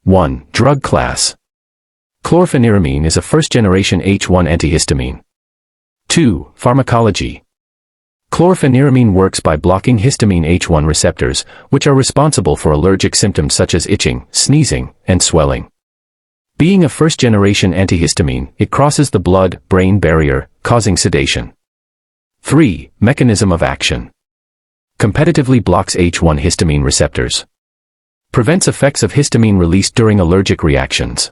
1. Drug class. Chlorpheniramine is a first-generation H1 antihistamine. 2. Pharmacology. Chlorpheniramine works by blocking histamine H1 receptors, which are responsible for allergic symptoms such as itching, sneezing, and swelling. Being a first-generation antihistamine, it crosses the blood-brain barrier, causing sedation. 3. Mechanism of action. Competitively blocks H1 histamine receptors. Prevents effects of histamine released during allergic reactions.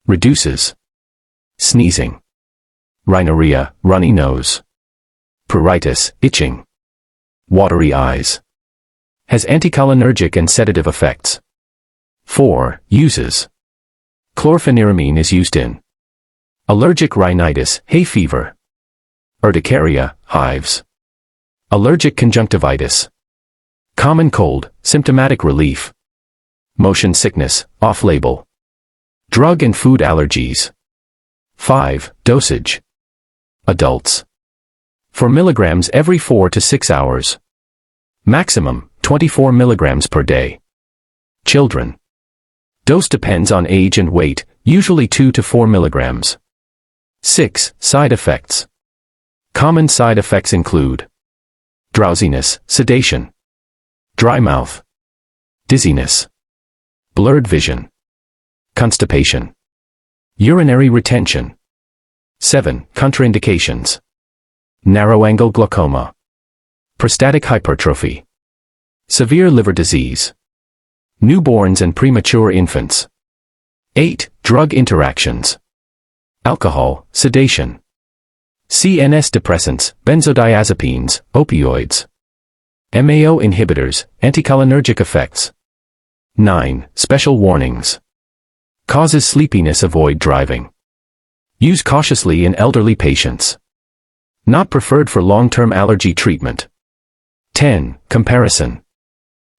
Reduces sneezing, rhinorrhea, runny nose, pruritus, itching, watery eyes. Has anticholinergic and sedative effects. 4. Uses. Chlorpheniramine is used in allergic rhinitis, hay fever, urticaria, hives, allergic conjunctivitis, common cold, symptomatic relief, motion sickness, off-label, drug and food allergies. 5. Dosage. Adults. 4 milligrams every 4 to 6 hours. Maximum, 24 milligrams per day. Children. Dose depends on age and weight, usually 2 to 4 milligrams. 6. Side effects. Common side effects include drowsiness, sedation, dry mouth, dizziness, blurred vision, constipation, urinary retention. 7. Contraindications. Narrow-angle glaucoma, prostatic hypertrophy, severe liver disease, newborns and premature infants. 8. Drug interactions. Alcohol, sedation, CNS depressants, benzodiazepines, opioids, MAO inhibitors, anticholinergic effects. 9. Special warnings. Causes sleepiness, avoid driving. Use cautiously in elderly patients. Not preferred for long-term allergy treatment. 10. Comparison.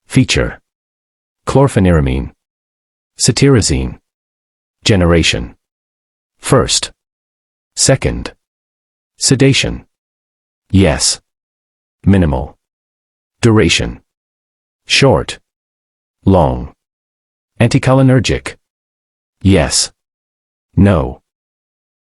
Feature. Chlorpheniramine. Cetirizine. Generation. First. Second. Sedation. Yes. Minimal. Duration. Short. Long. Anticholinergic. Yes. No.